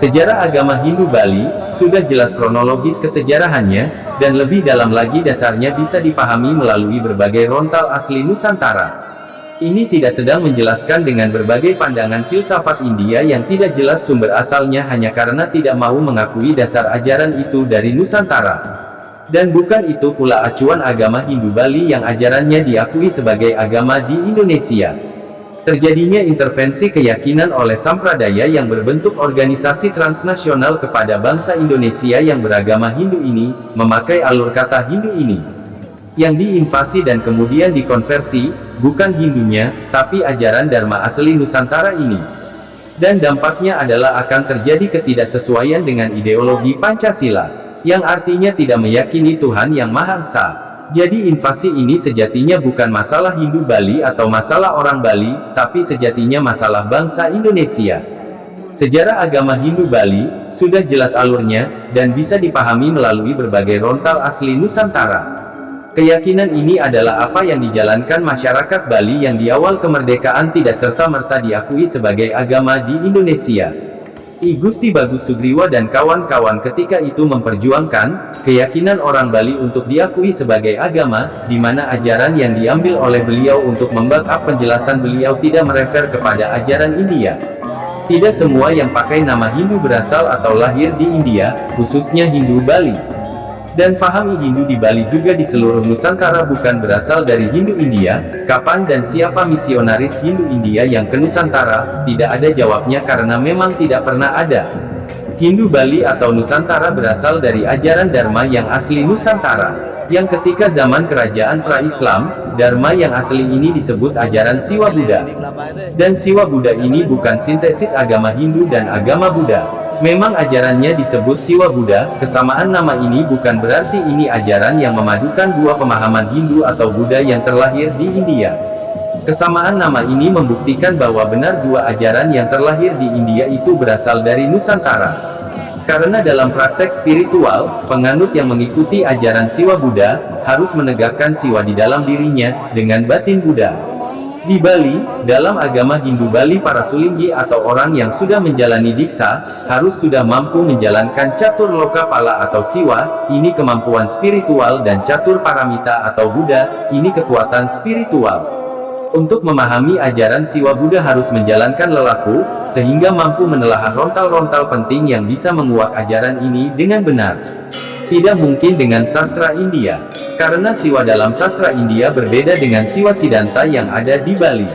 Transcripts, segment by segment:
Sejarah agama Hindu Bali, sudah jelas kronologis kesejarahannya, dan lebih dalam lagi dasarnya bisa dipahami melalui berbagai rontal asli Nusantara. Ini tidak sedang menjelaskan dengan berbagai pandangan filsafat India yang tidak jelas sumber asalnya hanya karena tidak mau mengakui dasar ajaran itu dari Nusantara. Dan bukan itu pula acuan agama Hindu Bali yang ajarannya diakui sebagai agama di Indonesia. Terjadinya intervensi keyakinan oleh sampradaya yang berbentuk organisasi transnasional kepada bangsa Indonesia yang beragama Hindu ini, memakai alur kata Hindu ini, yang diinvasi dan kemudian dikonversi, bukan Hindunya, tapi ajaran Dharma asli Nusantara ini. Dan dampaknya adalah akan terjadi ketidaksesuaian dengan ideologi Pancasila, yang artinya tidak meyakini Tuhan yang Maha Esa. Jadi invasi ini sejatinya bukan masalah Hindu Bali atau masalah orang Bali, tapi sejatinya masalah bangsa Indonesia. Sejarah agama Hindu Bali, sudah jelas alurnya, dan bisa dipahami melalui berbagai rontal asli Nusantara. Keyakinan ini adalah apa yang dijalankan masyarakat Bali yang di awal kemerdekaan tidak serta-merta diakui sebagai agama di Indonesia. I Gusti Bagus Sugriwa dan kawan-kawan ketika itu memperjuangkan keyakinan orang Bali untuk diakui sebagai agama, di mana ajaran yang diambil oleh beliau untuk membackup penjelasan beliau tidak merefer kepada ajaran India. Tidak semua yang pakai nama Hindu berasal atau lahir di India, khususnya Hindu Bali. Dan fahami Hindu di Bali juga di seluruh Nusantara bukan berasal dari Hindu India. Kapan dan siapa misionaris Hindu India yang ke Nusantara? Tidak ada jawabnya karena memang tidak pernah ada. Hindu Bali atau Nusantara berasal dari ajaran Dharma yang asli Nusantara, yang ketika zaman kerajaan pra-Islam, Dharma yang asli ini disebut ajaran Siwa Buddha. Dan Siwa Buddha ini bukan sintesis agama Hindu dan agama Buddha. Memang ajarannya disebut Siwa Buddha. Kesamaan nama ini bukan berarti ini ajaran yang memadukan dua pemahaman Hindu atau Buddha yang terlahir di India. Kesamaan nama ini membuktikan bahwa benar dua ajaran yang terlahir di India itu berasal dari Nusantara. Karena dalam praktek spiritual, penganut yang mengikuti ajaran Siwa Buddha, harus menegakkan Siwa di dalam dirinya, dengan batin Buddha. Di Bali, dalam agama Hindu Bali para sulinggi atau orang yang sudah menjalani diksa, harus sudah mampu menjalankan catur loka pala atau siwa, ini kemampuan spiritual, dan catur paramita atau Buddha, ini kekuatan spiritual. Untuk memahami ajaran Siwa Buddha harus menjalankan lelaku, sehingga mampu menelaah rontal-rontal penting yang bisa menguak ajaran ini dengan benar. Tidak mungkin dengan sastra India, karena Siwa dalam sastra India berbeda dengan Siwa Siddhanta yang ada di Bali.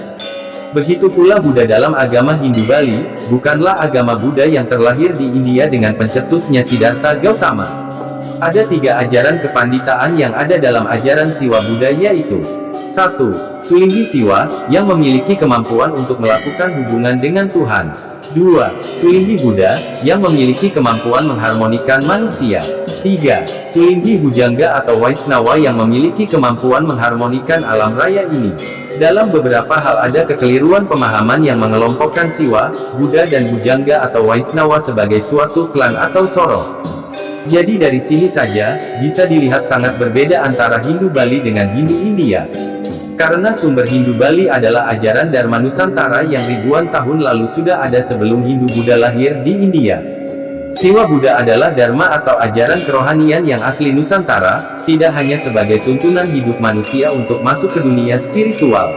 Begitu pula Buddha dalam agama Hindu Bali, bukanlah agama Buddha yang terlahir di India dengan pencetusnya Siddhartha Gautama. Ada tiga ajaran kepanditaan yang ada dalam ajaran Siwa Buddha, yaitu 1. Sulinggi Siwa, yang memiliki kemampuan untuk melakukan hubungan dengan Tuhan. 2. Sulinggi Buddha, yang memiliki kemampuan mengharmonikan manusia. 3. Sulinggi Bujangga atau Waisnawa yang memiliki kemampuan mengharmonikan alam raya ini. Dalam beberapa hal ada kekeliruan pemahaman yang mengelompokkan Siwa, Buddha dan Bujangga atau Waisnawa sebagai suatu klan atau soro. Jadi dari sini saja, bisa dilihat sangat berbeda antara Hindu Bali dengan Hindu India. Karena sumber Hindu Bali adalah ajaran Dharma Nusantara yang ribuan tahun lalu sudah ada sebelum Hindu Buddha lahir di India. Siwa Buddha adalah Dharma atau ajaran kerohanian yang asli Nusantara, tidak hanya sebagai tuntunan hidup manusia untuk masuk ke dunia spiritual.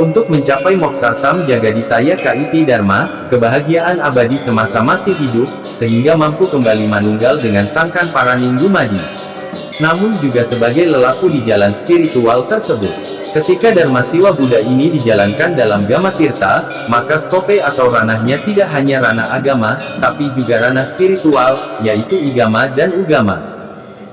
Untuk mencapai moksartam jagaditaya kaiti Dharma, kebahagiaan abadi semasa masih hidup, sehingga mampu kembali manunggal dengan sangkan paraninggu madi. Namun juga sebagai lelaku di jalan spiritual tersebut. Ketika Dharma Siwa Buddha ini dijalankan dalam Gama Tirta, maka skope atau ranahnya tidak hanya ranah agama, tapi juga ranah spiritual, yaitu igama dan ugama.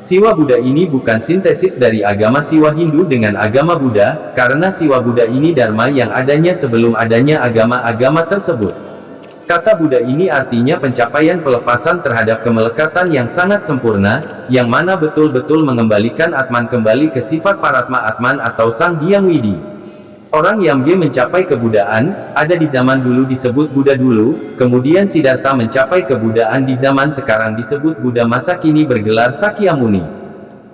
Siwa Buddha ini bukan sintesis dari agama Siwa Hindu dengan agama Buddha, karena Siwa Buddha ini Dharma yang adanya sebelum adanya agama-agama tersebut. Kata Buddha ini artinya pencapaian pelepasan terhadap kemelekatan yang sangat sempurna, yang mana betul-betul mengembalikan Atman kembali ke sifat Paratma Atman atau Sang Hyang Widi. Orang Yamge mencapai kebudaan, ada di zaman dulu disebut Buddha dulu, kemudian Siddhartha mencapai kebudaan di zaman sekarang disebut Buddha masa kini bergelar Sakyamuni.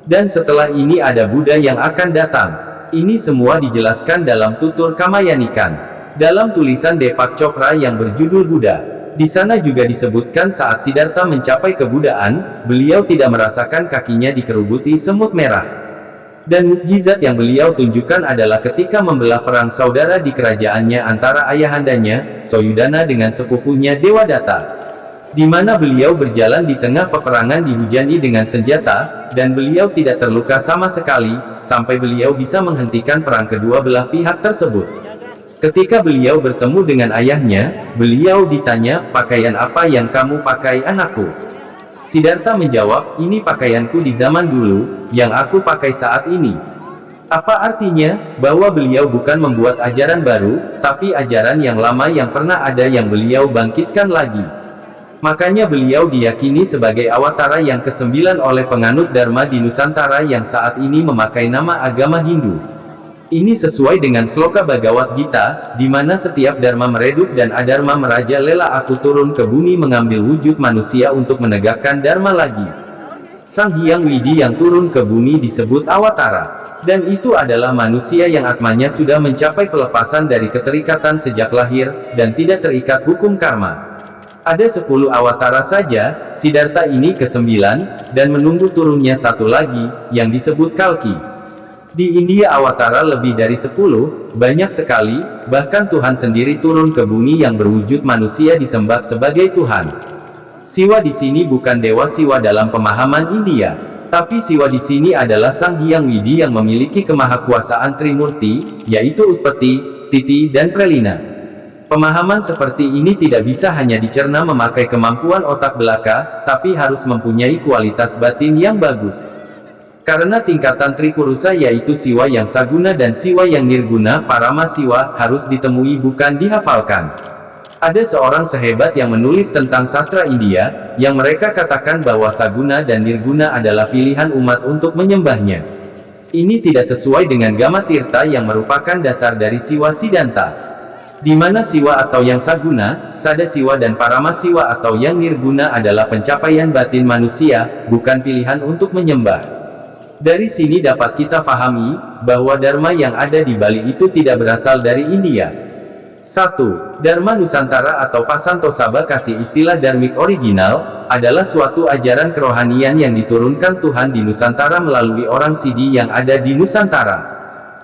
Dan setelah ini ada Buddha yang akan datang. Ini semua dijelaskan dalam tutur Kamayanikan. Dalam tulisan Deepak Chopra yang berjudul Buddha, Di sana juga disebutkan saat Siddhartha mencapai kebudaan, beliau tidak merasakan kakinya dikerubuti semut merah. Dan mukjizat yang beliau tunjukkan adalah ketika membelah perang saudara di kerajaannya antara ayahandanya, Soyudana dengan sepupunya Dewadatta. Di mana beliau berjalan di tengah peperangan dihujani dengan senjata, dan beliau tidak terluka sama sekali, sampai beliau bisa menghentikan perang kedua belah pihak tersebut. Ketika beliau bertemu dengan ayahnya, beliau ditanya, "Pakaian apa yang kamu pakai, anakku?" Siddhartha menjawab, "Ini pakaianku di zaman dulu, yang aku pakai saat ini." Apa artinya? Bahwa beliau bukan membuat ajaran baru, tapi ajaran yang lama yang pernah ada yang beliau bangkitkan lagi. Makanya beliau diyakini sebagai awatara yang ke-9 oleh penganut Dharma di Nusantara yang saat ini memakai nama agama Hindu. Ini sesuai dengan sloka Bhagavad Gita, di mana setiap Dharma meredup dan adharma merajalela. Aku turun ke bumi mengambil wujud manusia untuk menegakkan Dharma lagi. Sang Hyang Widi yang turun ke bumi disebut awatara. Dan itu adalah manusia yang atmanya sudah mencapai pelepasan dari keterikatan sejak lahir, dan tidak terikat hukum karma. Ada 10 awatara saja, Siddhartha ini ke-9, dan menunggu turunnya satu lagi, yang disebut Kalki. Di India awatara lebih dari 10, banyak sekali, bahkan Tuhan sendiri turun ke bumi yang berwujud manusia disembah sebagai Tuhan. Siwa di sini bukan Dewa Siwa dalam pemahaman India, tapi Siwa di sini adalah Sang Hyang Widi yang memiliki kemahakuasaan Trimurti, yaitu Utpati, Stiti dan Prelina. Pemahaman seperti ini tidak bisa hanya dicerna memakai kemampuan otak belaka, tapi harus mempunyai kualitas batin yang bagus. Karena tingkatan Tripurusa yaitu Siwa yang Saguna dan Siwa yang Nirguna, Parama Siwa, harus ditemui bukan dihafalkan. Ada seorang sehebat yang menulis tentang sastra India, yang mereka katakan bahwa Saguna dan Nirguna adalah pilihan umat untuk menyembahnya. Ini tidak sesuai dengan Gama Tirta yang merupakan dasar dari Siwa Siddhanta. Di mana Siwa atau yang Saguna, Sada Siwa dan Parama Siwa atau yang Nirguna adalah pencapaian batin manusia, bukan pilihan untuk menyembah. Dari sini dapat kita fahami, bahwa Dharma yang ada di Bali itu tidak berasal dari India. 1. Dharma Nusantara atau Pasantosaba kasih istilah dharmik original, adalah suatu ajaran kerohanian yang diturunkan Tuhan di Nusantara melalui orang Sidi yang ada di Nusantara.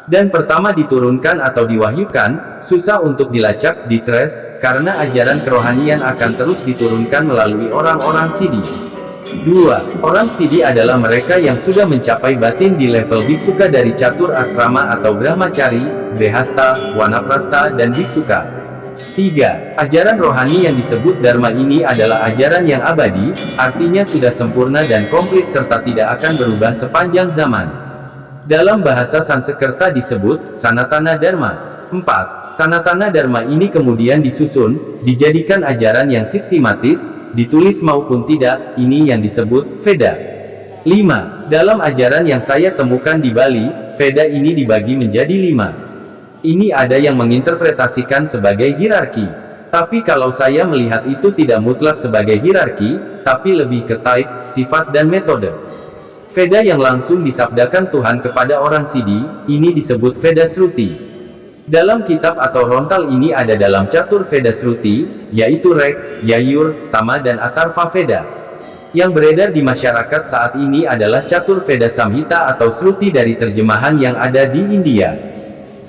Dan pertama diturunkan atau diwahyukan, susah untuk dilacak, ditres, karena ajaran kerohanian akan terus diturunkan melalui orang-orang Sidi. 2. Orang Sidi adalah mereka yang sudah mencapai batin di level biksuka dari catur asrama atau brahmacari, grehasta, wanaprasta, dan biksuka. 3. Ajaran rohani yang disebut Dharma ini adalah ajaran yang abadi, artinya sudah sempurna dan komplit serta tidak akan berubah sepanjang zaman. Dalam bahasa Sanskerta disebut Sanatana Dharma. 4. Sanatana Dharma ini kemudian disusun, dijadikan ajaran yang sistematis, ditulis maupun tidak, ini yang disebut Veda. 5. Dalam ajaran yang saya temukan di Bali, Veda ini dibagi menjadi 5. Ini ada yang menginterpretasikan sebagai hierarki. Tapi kalau saya melihat itu tidak mutlak sebagai hierarki, tapi lebih ke type, sifat dan metode. Veda yang langsung disabdakan Tuhan kepada orang Sidi, ini disebut Veda Sruti. Dalam kitab atau rontal ini ada dalam catur Veda Sruti, yaitu Rek, Yayur, Sama dan Atharva Veda. Yang beredar di masyarakat saat ini adalah catur Veda Samhita atau Sruti dari terjemahan yang ada di India.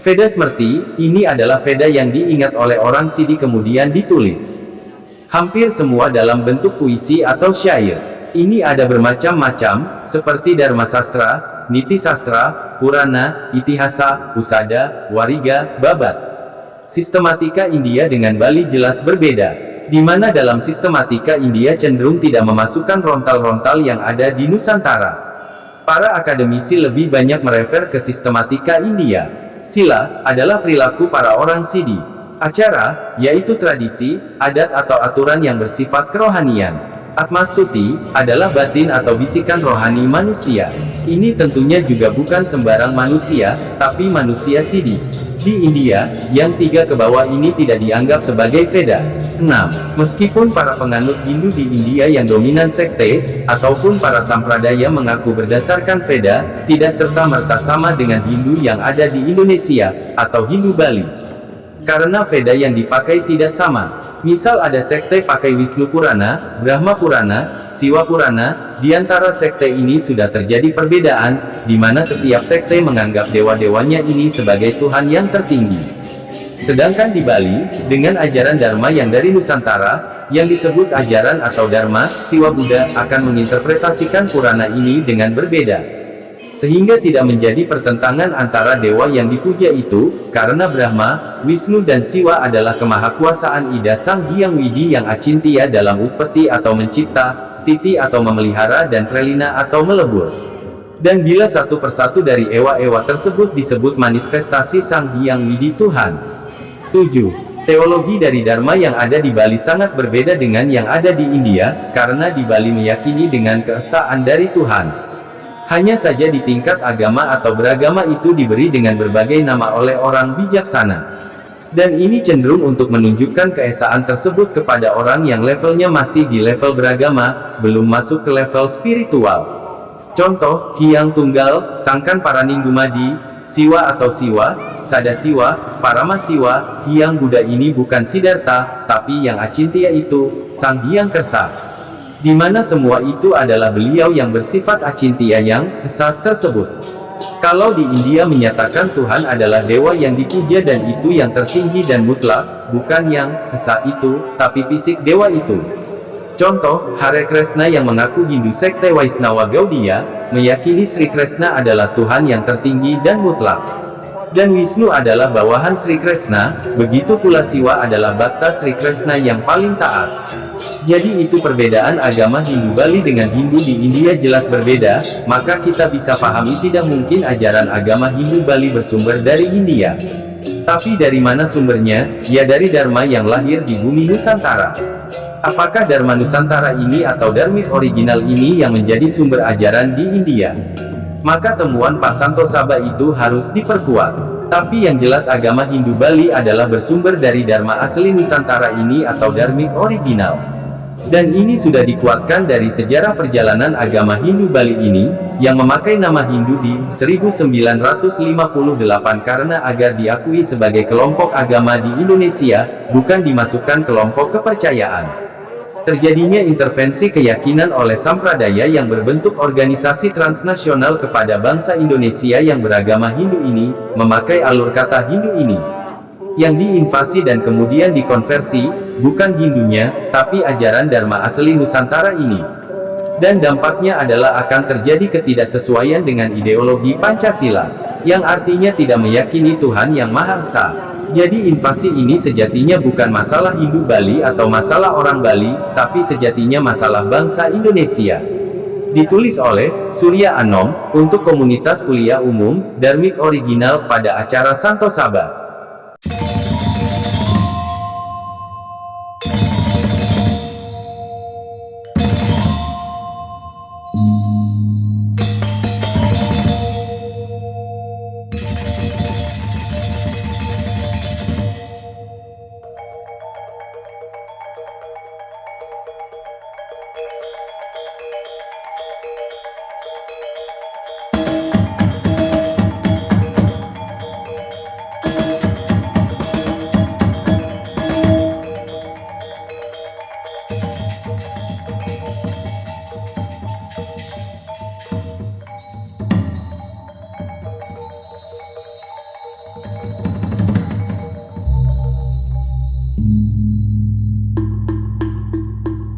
Veda Smrti, ini adalah Veda yang diingat oleh orang Sidi kemudian ditulis. Hampir semua dalam bentuk puisi atau syair. Ini ada bermacam-macam, seperti Dharma Sastra, Niti Sastra, Purana, Itihasa, Usada, Wariga, Babat. Sistematika India dengan Bali jelas berbeda, di mana dalam sistematika India cenderung tidak memasukkan rontal-rontal yang ada di Nusantara. Para akademisi lebih banyak merefer ke sistematika India. Sila adalah perilaku para orang Sidi. Acara, yaitu tradisi, adat atau aturan yang bersifat kerohanian. Atmastuti, adalah batin atau bisikan rohani manusia. Ini tentunya juga bukan sembarang manusia, tapi manusia Sidi. Di India, yang 3 ke bawah ini tidak dianggap sebagai Veda. 6. Meskipun para penganut Hindu di India yang dominan sekte, ataupun para sampradaya mengaku berdasarkan Veda, tidak serta-merta sama dengan Hindu yang ada di Indonesia, atau Hindu Bali. Karena Veda yang dipakai tidak sama. Misal ada sekte pakai Wisnu Purana, Brahma Purana, Siwa Purana. Di antara sekte ini sudah terjadi perbedaan, di mana setiap sekte menganggap dewa-dewanya ini sebagai Tuhan yang tertinggi. Sedangkan di Bali, dengan ajaran Dharma yang dari Nusantara, yang disebut ajaran atau Dharma, Siwa Buddha, akan menginterpretasikan Purana ini dengan berbeda. Sehingga tidak menjadi pertentangan antara dewa yang dipuja itu, karena Brahma, Wisnu dan Siwa adalah kemahakuasaan Ida Sang Hyang Widi yang acintya dalam utpeti atau mencipta, stiti atau memelihara dan prelina atau melebur. Dan bila satu persatu dari ewa-ewa tersebut disebut manifestasi Sang Hyang Widi Tuhan. 7. Teologi dari Dharma yang ada di Bali sangat berbeda dengan yang ada di India, karena di Bali meyakini dengan keesaan dari Tuhan. Hanya saja di tingkat agama atau beragama itu diberi dengan berbagai nama oleh orang bijaksana. Dan ini cenderung untuk menunjukkan keesaan tersebut kepada orang yang levelnya masih di level beragama, belum masuk ke level spiritual. Contoh, Hyang Tunggal, Sangkan Paraninggumadi, Siwa atau Siwa, Sadasiwa, Paramasiwa, Hyang Buddha ini bukan Siddhartha, tapi yang acintya itu, Sang Hyang Kersa. Di mana semua itu adalah beliau yang bersifat acintya yang esa tersebut. Kalau di India menyatakan Tuhan adalah dewa yang dipuja dan itu yang tertinggi dan mutlak, bukan yang esa itu, tapi fisik dewa itu. Contoh, Hare Krishna yang mengaku Hindu sekte Vaishnava Gaudiya, meyakini Sri Krishna adalah Tuhan yang tertinggi dan mutlak. Dan Wisnu adalah bawahan Sri Krishna, begitu pula Siwa adalah Bhakta Sri Krishna yang paling taat. Jadi itu perbedaan agama Hindu Bali dengan Hindu di India jelas berbeda, maka kita bisa pahami tidak mungkin ajaran agama Hindu Bali bersumber dari India. Tapi dari mana sumbernya? Ya dari Dharma yang lahir di bumi Nusantara. Apakah Dharma Nusantara ini atau Dharmik original ini yang menjadi sumber ajaran di India? Maka temuan Pak Santosaba itu harus diperkuat. Tapi yang jelas agama Hindu Bali adalah bersumber dari Dharma asli Nusantara ini atau Dharmik original. Dan ini sudah dikuatkan dari sejarah perjalanan agama Hindu Bali ini, yang memakai nama Hindu di 1958 karena agar diakui sebagai kelompok agama di Indonesia, bukan dimasukkan kelompok kepercayaan. Terjadinya intervensi keyakinan oleh sampradaya yang berbentuk organisasi transnasional kepada bangsa Indonesia yang beragama Hindu ini, memakai alur kata Hindu ini, yang diinvasi dan kemudian dikonversi, bukan Hindunya, tapi ajaran Dharma asli Nusantara ini. Dan dampaknya adalah akan terjadi ketidaksesuaian dengan ideologi Pancasila, yang artinya tidak meyakini Tuhan yang Maha Esa. Jadi invasi ini sejatinya bukan masalah Hindu Bali atau masalah orang Bali, tapi sejatinya masalah bangsa Indonesia. Ditulis oleh Surya Anom, untuk komunitas kuliah umum, Dharmik Original pada acara Santosaba.